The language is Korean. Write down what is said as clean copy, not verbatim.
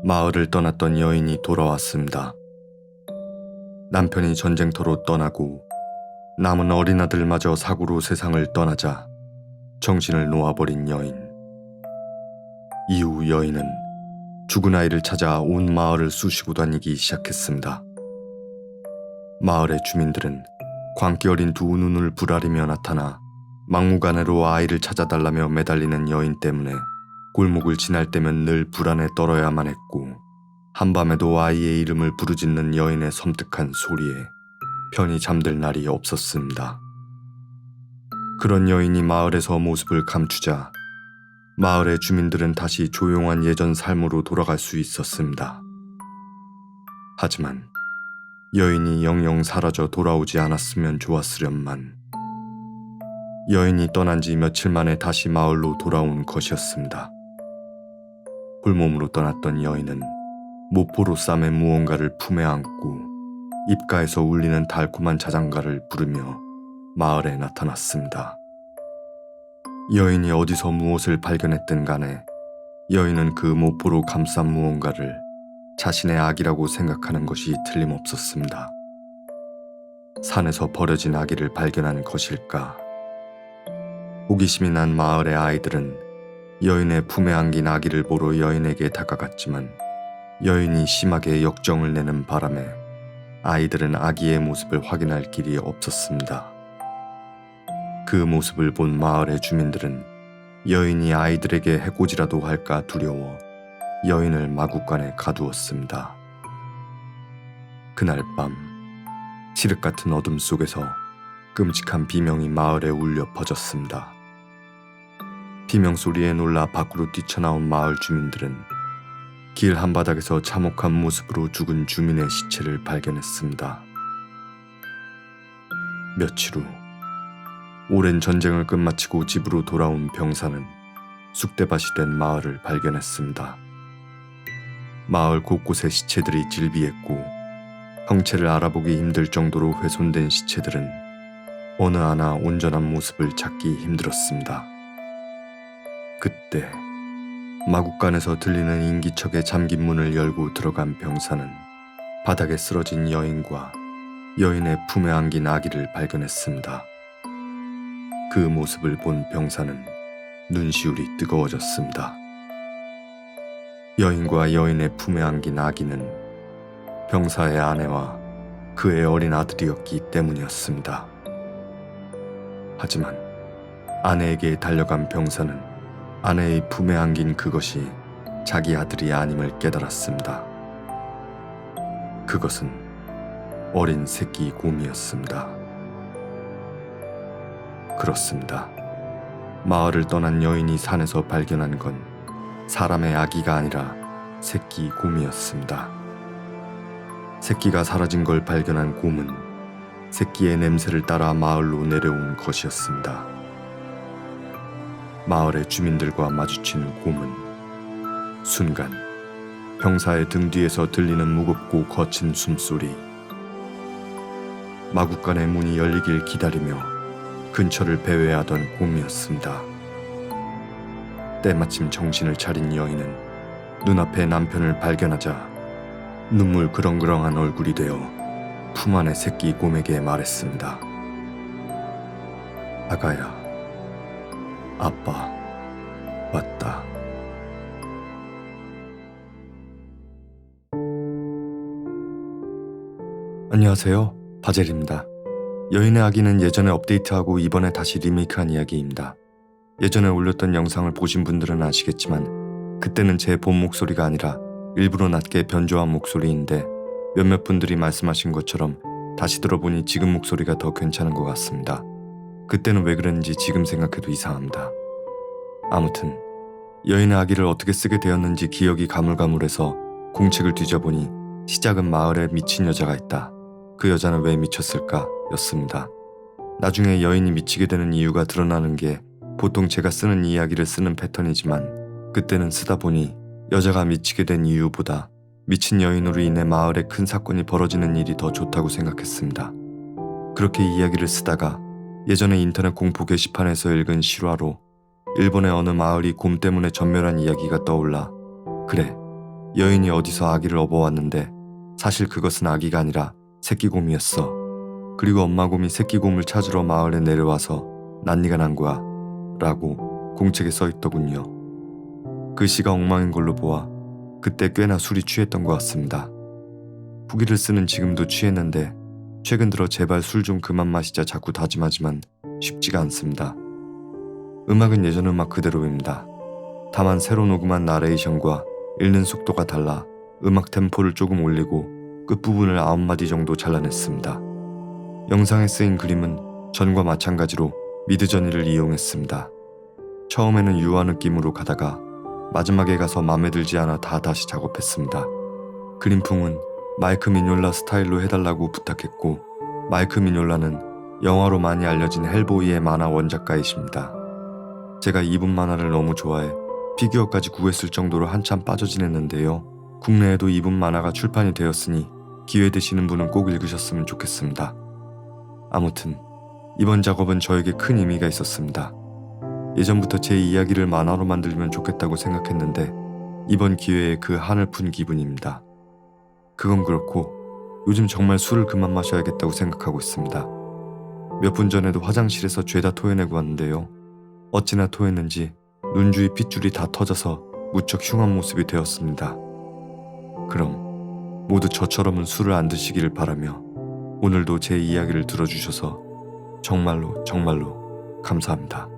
마을을 떠났던 여인이 돌아왔습니다. 남편이 전쟁터로 떠나고 남은 어린 아들마저 사고로 세상을 떠나자 정신을 놓아버린 여인. 이후 여인은 죽은 아이를 찾아 온 마을을 쑤시고 다니기 시작했습니다. 마을의 주민들은 광기 어린 두 눈을 부라리며 나타나 막무가내로 아이를 찾아달라며 매달리는 여인 때문에 골목을 지날 때면 늘 불안에 떨어야만 했고, 한밤에도 아이의 이름을 부르짖는 여인의 섬뜩한 소리에 편히 잠들 날이 없었습니다. 그런 여인이 마을에서 모습을 감추자 마을의 주민들은 다시 조용한 예전 삶으로 돌아갈 수 있었습니다. 하지만 여인이 영영 사라져 돌아오지 않았으면 좋았으련만, 여인이 떠난 지 며칠 만에 다시 마을로 돌아온 것이었습니다. 홀몸으로 떠났던 여인은 모포로 싸맨 무언가를 품에 안고 입가에서 울리는 달콤한 자장가를 부르며 마을에 나타났습니다. 여인이 어디서 무엇을 발견했든 간에 여인은 그 모포로 감싼 무언가를 자신의 아기라고 생각하는 것이 틀림없었습니다. 산에서 버려진 아기를 발견한 것일까? 호기심이 난 마을의 아이들은 여인의 품에 안긴 아기를 보러 여인에게 다가갔지만, 여인이 심하게 역정을 내는 바람에 아이들은 아기의 모습을 확인할 길이 없었습니다. 그 모습을 본 마을의 주민들은 여인이 아이들에게 해코지라도 할까 두려워 여인을 마구간에 가두었습니다. 그날 밤, 칠흑 같은 어둠 속에서 끔찍한 비명이 마을에 울려 퍼졌습니다. 비명 소리에 놀라 밖으로 뛰쳐나온 마을 주민들은 길 한바닥에서 참혹한 모습으로 죽은 주민의 시체를 발견했습니다. 며칠 후, 오랜 전쟁을 끝마치고 집으로 돌아온 병사는 쑥대밭이 된 마을을 발견했습니다. 마을 곳곳에 시체들이 질비했고, 형체를 알아보기 힘들 정도로 훼손된 시체들은 어느 하나 온전한 모습을 찾기 힘들었습니다. 그때 마구간에서 들리는 인기척에 잠긴 문을 열고 들어간 병사는 바닥에 쓰러진 여인과 여인의 품에 안긴 아기를 발견했습니다. 그 모습을 본 병사는 눈시울이 뜨거워졌습니다. 여인과 여인의 품에 안긴 아기는 병사의 아내와 그의 어린 아들이었기 때문이었습니다. 하지만 아내에게 달려간 병사는 아내의 품에 안긴 그것이 자기 아들이 아님을 깨달았습니다. 그것은 어린 새끼 곰이었습니다. 그렇습니다. 마을을 떠난 여인이 산에서 발견한 건 사람의 아기가 아니라 새끼 곰이었습니다. 새끼가 사라진 걸 발견한 곰은 새끼의 냄새를 따라 마을로 내려온 것이었습니다. 마을의 주민들과 마주친 곰은 순간 병사의 등 뒤에서 들리는 무겁고 거친 숨소리, 마구간의 문이 열리길 기다리며 근처를 배회하던 곰이었습니다. 때마침 정신을 차린 여인은 눈앞에 남편을 발견하자 눈물 그렁그렁한 얼굴이 되어 품 안의 새끼 곰에게 말했습니다. 아가야, 아빠 왔다. 안녕하세요, 바젤입니다. 여인의 아기는 예전에 업데이트하고 이번에 다시 리메이크한 이야기입니다. 예전에 올렸던 영상을 보신 분들은 아시겠지만 그때는 제 본 목소리가 아니라 일부러 낮게 변조한 목소리인데, 몇몇 분들이 말씀하신 것처럼 다시 들어보니 지금 목소리가 더 괜찮은 것 같습니다. 그때는 왜 그랬는지 지금 생각해도 이상합니다. 아무튼 여인의 아기를 어떻게 쓰게 되었는지 기억이 가물가물해서 공책을 뒤져보니 시작은 마을에 미친 여자가 있다, 그 여자는 왜 미쳤을까 였습니다. 나중에 여인이 미치게 되는 이유가 드러나는 게 보통 제가 쓰는 이야기를 쓰는 패턴이지만, 그때는 쓰다 보니 여자가 미치게 된 이유보다 미친 여인으로 인해 마을에 큰 사건이 벌어지는 일이 더 좋다고 생각했습니다. 그렇게 이야기를 쓰다가 예전에 인터넷 공포 게시판에서 읽은 실화로 일본의 어느 마을이 곰 때문에 전멸한 이야기가 떠올라, 그래, 여인이 어디서 아기를 업어왔는데 사실 그것은 아기가 아니라 새끼곰이었어. 그리고 엄마 곰이 새끼곰을 찾으러 마을에 내려와서 난리가 난 거야 라고 공책에 써있더군요. 글씨가 엉망인 걸로 보아 그때 꽤나 술이 취했던 것 같습니다. 후기를 쓰는 지금도 취했는데 최근 들어 제발 술 좀 그만 마시자 자꾸 다짐하지만 쉽지가 않습니다. 음악은 예전 음악 그대로입니다. 다만 새로 녹음한 나레이션과 읽는 속도가 달라 음악 템포를 조금 올리고 끝부분을 9마디 정도 잘라냈습니다. 영상에 쓰인 그림은 전과 마찬가지로 미드저니를 이용했습니다. 처음에는 유화 느낌으로 가다가 마지막에 가서 맘에 들지 않아 다 다시 작업했습니다. 그림풍은 마이크 미뇰라 스타일로 해달라고 부탁했고, 마이크 미뇰라는 영화로 많이 알려진 헬보이의 만화 원작가이십니다. 제가 이분 만화를 너무 좋아해 피규어까지 구했을 정도로 한참 빠져 지냈는데요. 국내에도 이분 만화가 출판이 되었으니 기회 되시는 분은 꼭 읽으셨으면 좋겠습니다. 아무튼 이번 작업은 저에게 큰 의미가 있었습니다. 예전부터 제 이야기를 만화로 만들면 좋겠다고 생각했는데 이번 기회에 그 한을 푼 기분입니다. 그건 그렇고 요즘 정말 술을 그만 마셔야겠다고 생각하고 있습니다. 몇 분 전에도 화장실에서 죄다 토해내고 왔는데요. 어찌나 토했는지 눈 주위 핏줄이 다 터져서 무척 흉한 모습이 되었습니다. 그럼 모두 저처럼은 술을 안 드시기를 바라며 오늘도 제 이야기를 들어주셔서 정말로 감사합니다.